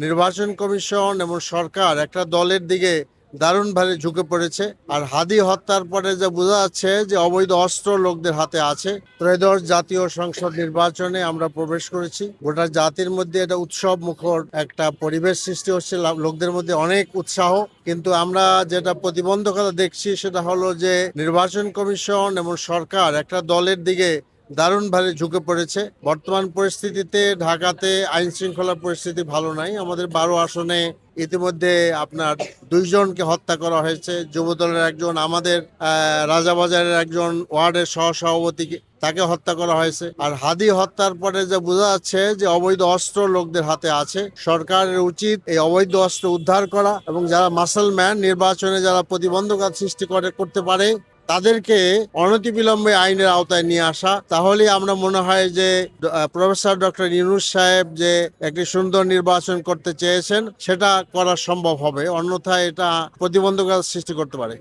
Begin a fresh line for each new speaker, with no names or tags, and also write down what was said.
নির্বাচন কমিশন এবং সরকার একটা দলের দিকে দারুণভাবে ঝুঁকে পড়েছে। আর হাদি হত্যার পরে যে বোঝা যাচ্ছে যে অবৈধ অস্ত্র লোকদের হাতে আছে। ত্রয়োদশ জাতীয় সংসদ নির্বাচনে আমরা প্রবেশ করেছি। গোটা জাতির মধ্যে এটা উৎসব মুখর একটা পরিবেশ সৃষ্টি হচ্ছে, লোকদের মধ্যে অনেক উৎসাহ। কিন্তু আমরা যেটা প্রতিবন্ধকতা দেখছি সেটা হলো যে নির্বাচন কমিশন এবং সরকার একটা দলের দিকে দারুণভাবে ঝুঁকে পড়েছে। বর্তমান পরিস্থিতিতে ঢাকাতে আইন শৃঙ্খলা পরিস্থিতি ভালো নাই। আমাদের 12 আসনে ইতিমধ্যে আপনার 2 জনকে হত্যা করা হয়েছে। যুবদলের একজন, আমাদের রাজাবাজারের একজন ওয়ার্ডের সহসভাপতি, তাকে হত্যা করা হয়েছে। আর হাদি হত্যার পরে যে বোঝা যাচ্ছে যে অবৈধ অস্ত্র লোকদের হাতে আছে। সরকারের উচিত এই অবৈধ অস্ত্র উদ্ধার করা এবং যারা মাসল ম্যান নির্বাচনে যারা প্রতিবন্ধকতা সৃষ্টি করতে পারে তাদেরকে অনতিবিলম্বে আইনের আওতায় নিয়ে আসা। তাহলে আমরা মনে হয় যে প্রফেসর ডক্টর ইউনূস সাহেব যে একটি সুন্দর নির্বাচন করতে চেয়েছেন সেটা করা সম্ভব হবে, অন্যথায় এটা প্রতিবন্ধকতা সৃষ্টি করতে পারে।